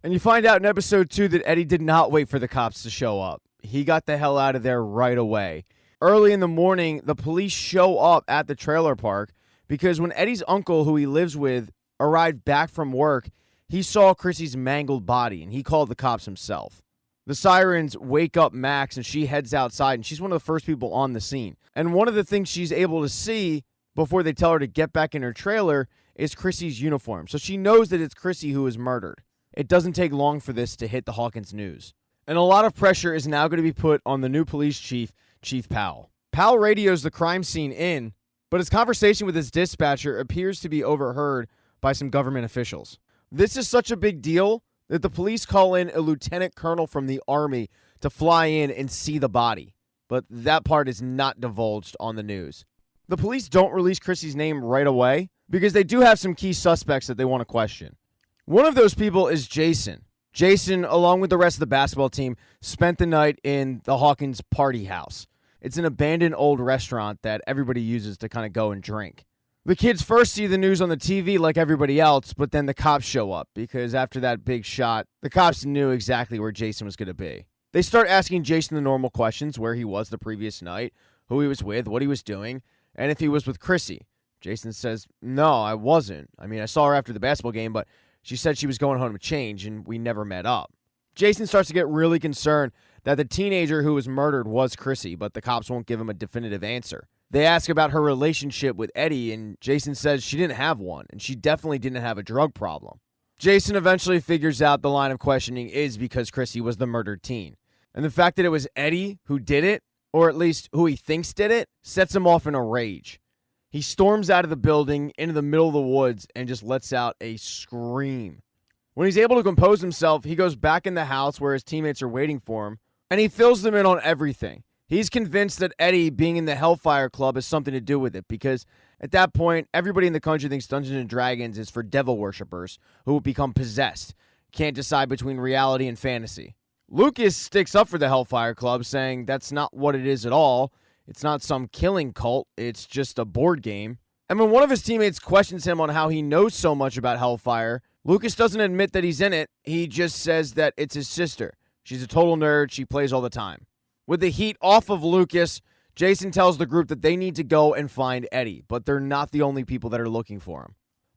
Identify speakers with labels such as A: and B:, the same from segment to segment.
A: And you find out in episode 2 that Eddie did not wait for the cops to show up. He got the hell out of there right away. Early in the morning, the police show up at the trailer park because when Eddie's uncle, who he lives with, arrived back from work, he saw Chrissy's mangled body, and he called the cops himself. The sirens wake up Max, and she heads outside, and she's one of the first people on the scene. And one of the things she's able to see before they tell her to get back in her trailer is Chrissy's uniform. So she knows that it's Chrissy who was murdered. It doesn't take long for this to hit the Hawkins news. And a lot of pressure is now going to be put on the new police chief, Chief Powell. Powell radios the crime scene in, but his conversation with his dispatcher appears to be overheard by some government officials. This is such a big deal that the police call in a lieutenant colonel from the Army to fly in and see the body. But that part is not divulged on the news. The police don't release Chrissy's name right away because they do have some key suspects that they want to question. One of those people is Jason. Jason, along with the rest of the basketball team, spent the night in the Hawkins party house. It's an abandoned old restaurant that everybody uses to kind of go and drink. The kids first see the news on the TV like everybody else, but then the cops show up because after that big shot, the cops knew exactly where Jason was going to be. They start asking Jason the normal questions, where he was the previous night, who he was with, what he was doing, and if he was with Chrissy. Jason says, "No, I wasn't. I mean, I saw her after the basketball game, but she said she was going home to change, and we never met up." Jason starts to get really concerned that the teenager who was murdered was Chrissy, but the cops won't give him a definitive answer. They ask about her relationship with Eddie, and Jason says she didn't have one, and she definitely didn't have a drug problem. Jason eventually figures out the line of questioning is because Chrissy was the murdered teen. And the fact that it was Eddie who did it, or at least who he thinks did it, sets him off in a rage. He storms out of the building into the middle of the woods and just lets out a scream. When he's able to compose himself, he goes back in the house where his teammates are waiting for him, and he fills them in on everything. He's convinced that Eddie being in the Hellfire Club has something to do with it because at that point, everybody in the country thinks Dungeons & Dragons is for devil worshippers who become possessed, can't decide between reality and fantasy. Lucas sticks up for the Hellfire Club, saying that's not what it is at all. It's not some killing cult, it's just a board game. And when one of his teammates questions him on how he knows so much about Hellfire, Lucas doesn't admit that he's in it. He just says that it's his sister. She's a total nerd. She plays all the time. With the heat off of Lucas, Jason tells the group that they need to go and find Eddie, but they're not the only people that are looking for him.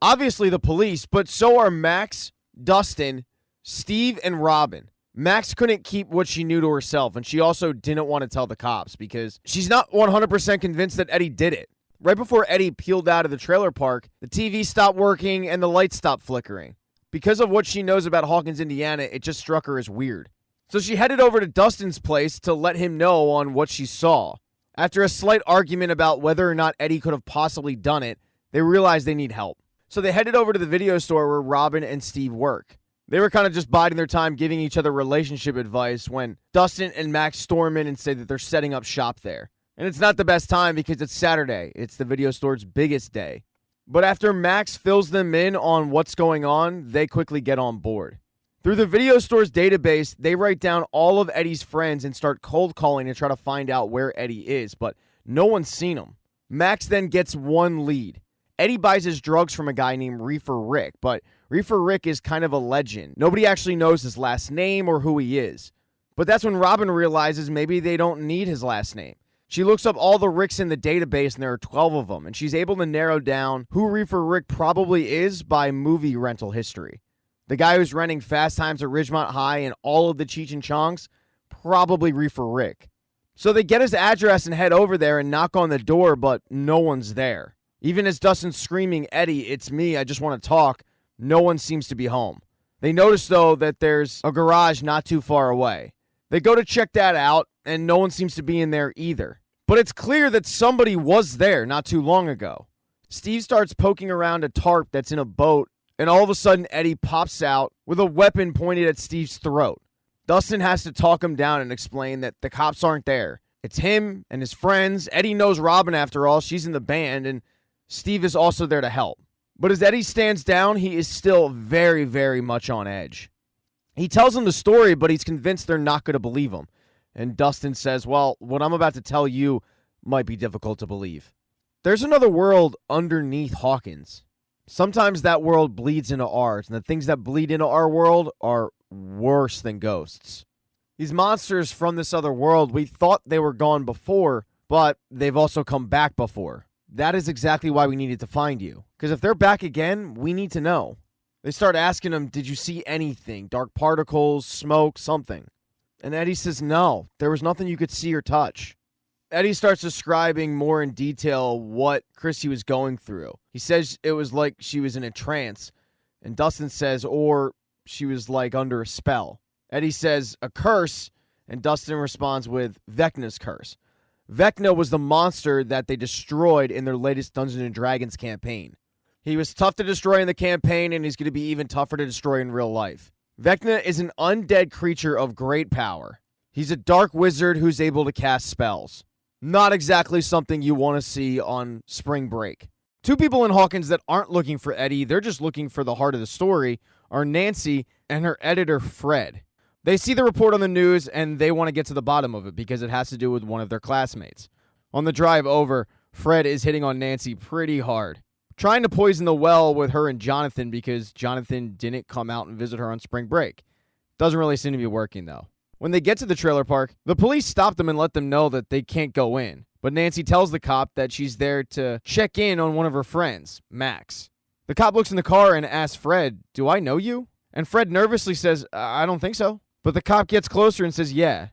A: Obviously the police, but so are Max, Dustin, Steve, and Robin. Max couldn't keep what she knew to herself, and she also didn't want to tell the cops because she's not 100% convinced that Eddie did it. Right before Eddie peeled out of the trailer park, the TV stopped working and the lights stopped flickering. Because of what she knows about Hawkins, Indiana, it just struck her as weird. So she headed over to Dustin's place to let him know on what she saw. After a slight argument about whether or not Eddie could have possibly done it, they realized they need help. So they headed over to the video store where Robin and Steve work. They were kind of just biding their time giving each other relationship advice when Dustin and Max storm in and say that they're setting up shop there. And it's not the best time because it's Saturday. It's the video store's biggest day. But after Max fills them in on what's going on, they quickly get on board. Through the video store's database, they write down all of Eddie's friends and start cold calling to try to find out where Eddie is, but no one's seen him. Max then gets one lead. Eddie buys his drugs from a guy named Reefer Rick, but Reefer Rick is kind of a legend. Nobody actually knows his last name or who he is. But that's when Robin realizes maybe they don't need his last name. She looks up all the Ricks in the database, and there are 12 of them, and she's able to narrow down who Reefer Rick probably is by movie rental history. The guy who's renting Fast Times at Ridgemont High and all of the Cheech and Chongs, probably Reefer Rick. So they get his address and head over there and knock on the door, but no one's there. Even as Dustin's screaming, "Eddie, it's me, I just want to talk," no one seems to be home. They notice, though, that there's a garage not too far away. They go to check that out, and no one seems to be in there either. But it's clear that somebody was there not too long ago. Steve starts poking around a tarp that's in a boat, and all of a sudden Eddie pops out with a weapon pointed at Steve's throat. Dustin has to talk him down and explain that the cops aren't there. It's him and his friends. Eddie knows Robin after all. She's in the band, and Steve is also there to help. But as Eddie stands down, he is still very, very much on edge. He tells them the story, but he's convinced they're not going to believe him. And Dustin says, well, what I'm about to tell you might be difficult to believe. There's another world underneath Hawkins. Sometimes that world bleeds into ours, and the things that bleed into our world are worse than ghosts. These monsters from this other world, we thought they were gone before, but they've also come back before. That is exactly why we needed to find you. Because if they're back again, we need to know. They start asking him, did you see anything? Dark particles, smoke, something? And Eddie says, no, there was nothing you could see or touch. Eddie starts describing more in detail what Chrissy was going through. He says it was like she was in a trance. And Dustin says, or she was like under a spell. Eddie says, a curse. And Dustin responds with Vecna's curse. Vecna was the monster that they destroyed in their latest Dungeons & Dragons campaign. He was tough to destroy in the campaign, and he's going to be even tougher to destroy in real life. Vecna is an undead creature of great power. He's a dark wizard who's able to cast spells. Not exactly something you want to see on spring break. Two people in Hawkins that aren't looking for Eddie, they're just looking for the heart of the story, are Nancy and her editor, Fred. They see the report on the news, and they want to get to the bottom of it because it has to do with one of their classmates. On the drive over, Fred is hitting on Nancy pretty hard, trying to poison the well with her and Jonathan because Jonathan didn't come out and visit her on spring break. Doesn't really seem to be working, though. When they get to the trailer park, the police stop them and let them know that they can't go in. But Nancy tells the cop that she's there to check in on one of her friends, Max. The cop looks in the car and asks Fred, do I know you? And Fred nervously says, I don't think so. But the cop gets closer and says, yeah.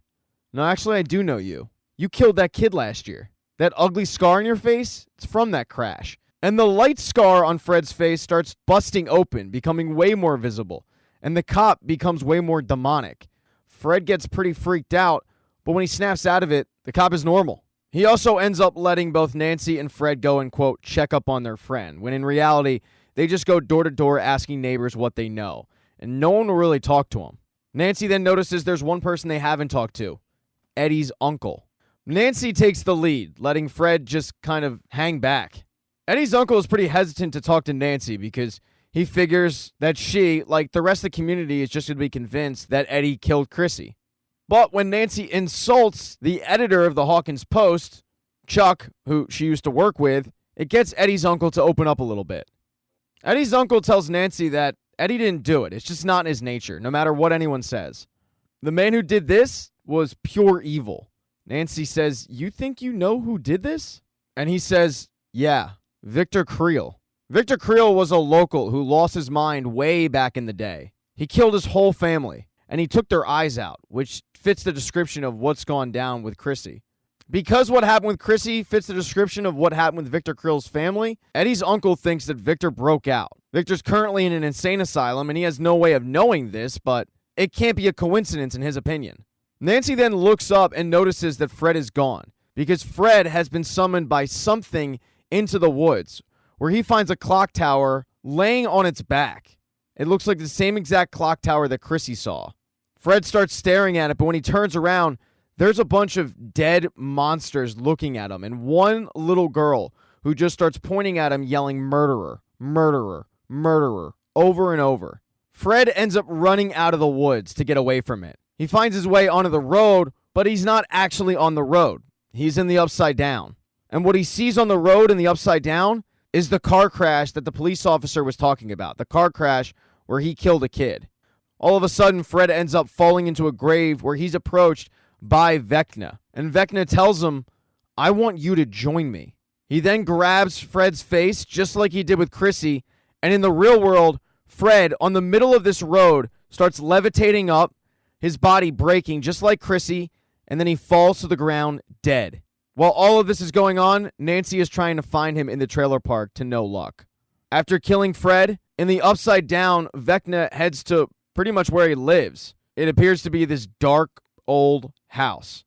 A: No, actually, I do know you. You killed that kid last year. That ugly scar on your face, it's from that crash. And the light scar on Fred's face starts busting open, becoming way more visible. And the cop becomes way more demonic. Fred gets pretty freaked out, but when he snaps out of it, the cop is normal. He also ends up letting both Nancy and Fred go and, quote, check up on their friend, when in reality, they just go door to door asking neighbors what they know, and no one will really talk to them. Nancy then notices there's one person they haven't talked to, Eddie's uncle. Nancy takes the lead, letting Fred just kind of hang back. Eddie's uncle is pretty hesitant to talk to Nancy because he figures that she, like the rest of the community, is just going to be convinced that Eddie killed Chrissy. But when Nancy insults the editor of the Hawkins Post, Chuck, who she used to work with, it gets Eddie's uncle to open up a little bit. Eddie's uncle tells Nancy that Eddie didn't do it. It's just not in his nature, no matter what anyone says. The man who did this was pure evil. Nancy says, you think you know who did this? And he says, yeah, Victor Creel. Victor Creel was a local who lost his mind way back in the day. He killed his whole family, and he took their eyes out, which fits the description of what's gone down with Chrissy. Because what happened with Chrissy fits the description of what happened with Victor Creel's family, Eddie's uncle thinks that Victor broke out. Victor's currently in an insane asylum, and he has no way of knowing this, but it can't be a coincidence in his opinion. Nancy then looks up and notices that Fred is gone, because Fred has been summoned by something into the woods, where he finds a clock tower laying on its back. It looks like the same exact clock tower that Chrissy saw. Fred starts staring at it, but when he turns around, there's a bunch of dead monsters looking at him, and one little girl who just starts pointing at him yelling, murderer, murderer, murderer, over and over. Fred ends up running out of the woods to get away from it. He finds his way onto the road, but he's not actually on the road. He's in the upside down. And what he sees on the road in the upside down is the car crash that the police officer was talking about. The car crash where he killed a kid. All of a sudden, Fred ends up falling into a grave where he's approached by Vecna. And Vecna tells him, I want you to join me. He then grabs Fred's face, just like he did with Chrissy. And in the real world, Fred, on the middle of this road, starts levitating up, his body breaking just like Chrissy, and then he falls to the ground dead. While all of this is going on, Nancy is trying to find him in the trailer park to no luck. After killing Fred, in the upside down, Vecna heads to pretty much where he lives. It appears to be this dark, old house.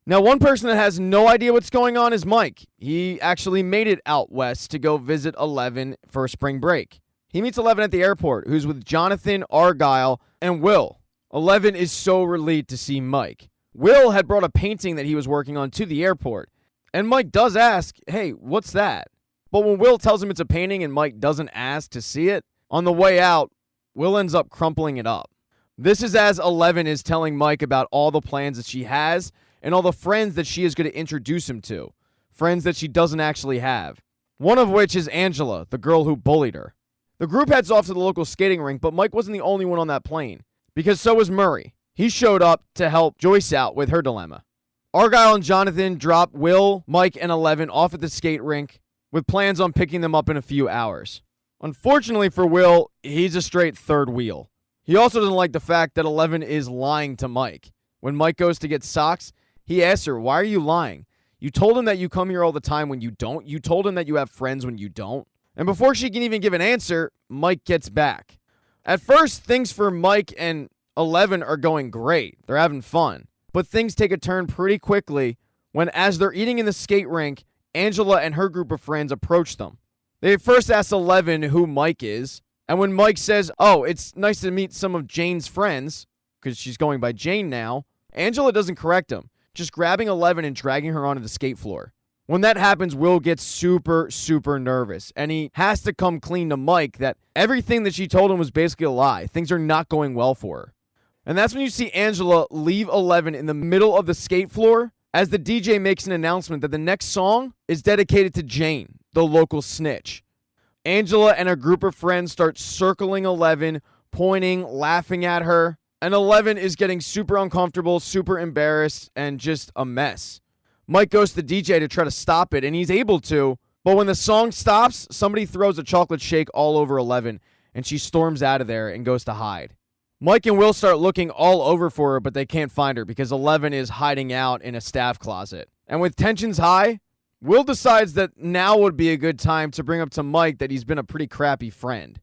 A: Now, one person that has no idea what's going on is Mike. He actually made it out west to go visit Eleven for spring break. He meets Eleven at the airport, who's with Jonathan, Argyle, and Will. Eleven is so relieved to see Mike. Will had brought a painting that he was working on to the airport, and Mike does ask, hey, what's that? But when Will tells him it's a painting and Mike doesn't ask to see it, on the way out, Will ends up crumpling it up. This is as Eleven is telling Mike about all the plans that she has and all the friends that she is going to introduce him to. Friends that she doesn't actually have. One of which is Angela, the girl who bullied her. The group heads off to the local skating rink, but Mike wasn't the only one on that plane, because so was Murray. He showed up to help Joyce out with her dilemma. Argyle and Jonathan drop Will, Mike, and 11 off at the skate rink with plans on picking them up in a few hours. Unfortunately for Will, he's a straight third wheel. He also doesn't like the fact that 11 is lying to Mike. When Mike goes to get socks, he asks her, "Why are you lying? You told him that you come here all the time when you don't. You told him that you have friends when you don't." And before she can even give an answer, Mike gets back. At first, things for Mike and 11 are going great. They're having fun. But things take a turn pretty quickly when, as they're eating in the skate rink, Angela and her group of friends approach them. They first ask 11 who Mike is, and when Mike says, "Oh, it's nice to meet some of Jane's friends," because she's going by Jane now, Angela doesn't correct him, just grabbing 11 and dragging her onto the skate floor. When that happens, Will gets super, super nervous, and he has to come clean to Mike that everything that she told him was basically a lie. Things are not going well for her. And that's when you see Angela leave 11 in the middle of the skate floor as the DJ makes an announcement that the next song is dedicated to Jane, the local snitch. Angela and a group of friends start circling 11, pointing, laughing at her, and 11 is getting super uncomfortable, super embarrassed, and just a mess. Mike goes to the DJ to try to stop it, and he's able to, but when the song stops, somebody throws a chocolate shake all over 11, and she storms out of there and goes to hide. Mike and Will start looking all over for her, but they can't find her because 11 is hiding out in a staff closet. And with tensions high, Will decides that now would be a good time to bring up to Mike that he's been a pretty crappy friend.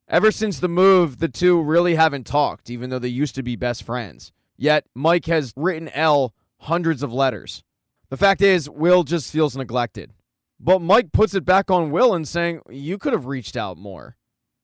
A: Ever since the move, the two really haven't talked, even though they used to be best friends. Yet, Mike has written Elle hundreds of letters. The fact is, Will just feels neglected. But Mike puts it back on Will and saying, "You could have reached out more."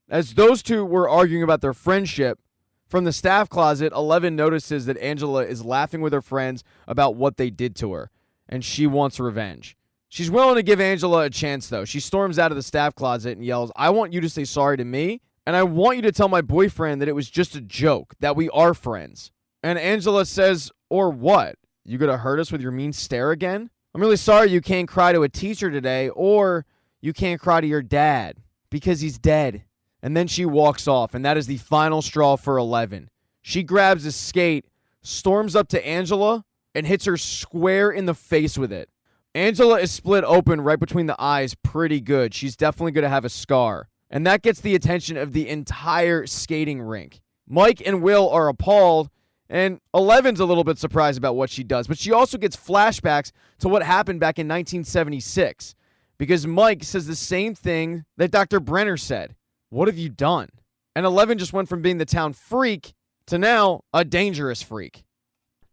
A: As those two were arguing about their friendship, from the staff closet, 11 notices that Angela is laughing with her friends about what they did to her, and she wants revenge. She's willing to give Angela a chance, though. She storms out of the staff closet and yells, "I want you to say sorry to me, and I want you to tell my boyfriend that it was just a joke, that we are friends." And Angela says, "Or what? You gonna hurt us with your mean stare again? I'm really sorry you can't cry to a teacher today, or you can't cry to your dad, because he's dead." And then she walks off, and that is the final straw for 11. She grabs a skate, storms up to Angela, and hits her square in the face with it. Angela is split open right between the eyes pretty good. She's definitely going to have a scar. And that gets the attention of the entire skating rink. Mike and Will are appalled, and 11's a little bit surprised about what she does. But she also gets flashbacks to what happened back in 1976, because Mike says the same thing that Dr. Brenner said. "What have you done?" And 11 just went from being the town freak to now a dangerous freak.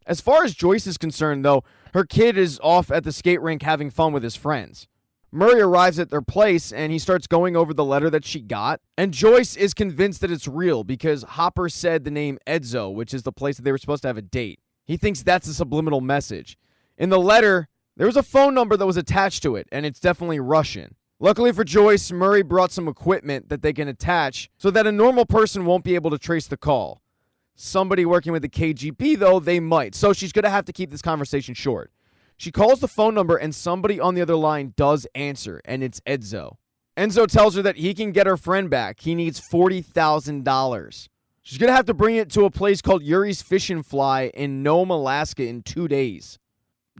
A: As far as Joyce is concerned, though, her kid is off at the skate rink having fun with his friends. Murray arrives at their place, and he starts going over the letter that she got. And Joyce is convinced that it's real because Hopper said the name Edzo, which is the place that they were supposed to have a date. He thinks that's a subliminal message. In the letter, there was a phone number that was attached to it, and it's definitely Russian. Luckily for Joyce, Murray brought some equipment that they can attach so that a normal person won't be able to trace the call. Somebody working with the KGB, though, they might. So she's going to have to keep this conversation short. She calls the phone number, and somebody on the other line does answer, and it's Edzo. Enzo tells her that he can get her friend back. He needs $40,000. She's going to have to bring it to a place called Yuri's Fish and Fly in Nome, Alaska in 2 days.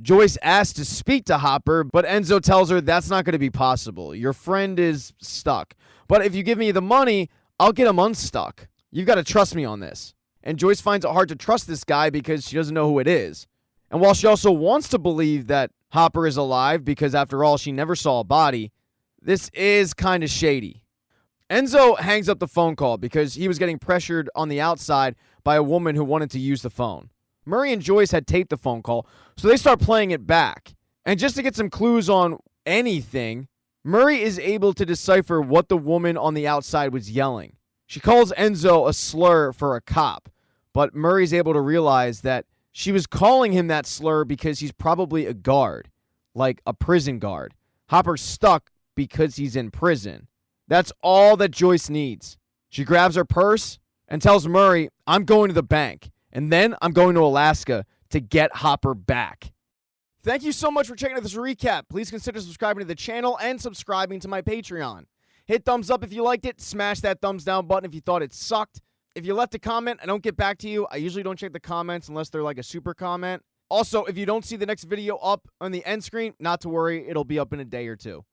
A: Joyce asks to speak to Hopper, but Enzo tells her that's not going to be possible. Your friend is stuck. But if you give me the money, I'll get him unstuck. You've got to trust me on this. And Joyce finds it hard to trust this guy because she doesn't know who it is. And while she also wants to believe that Hopper is alive, because after all, she never saw a body, this is kind of shady. Enzo hangs up the phone call because he was getting pressured on the outside by a woman who wanted to use the phone. Murray and Joyce had taped the phone call, so they start playing it back. And just to get some clues on anything, Murray is able to decipher what the woman on the outside was yelling. She calls Enzo a slur for a cop, but Murray's able to realize that she was calling him that slur because he's probably a guard, like a prison guard. Hopper's stuck because he's in prison. That's all that Joyce needs. She grabs her purse and tells Murray, "I'm going to the bank. And then I'm going to Alaska to get Hopper back." Thank you so much for checking out this recap. Please consider subscribing to the channel and subscribing to my Patreon. Hit thumbs up if you liked it. Smash that thumbs down button if you thought it sucked. If you left a comment, I don't get back to you. I usually don't check the comments unless they're like a super comment. Also, if you don't see the next video up on the end screen, not to worry, it'll be up in a day or two.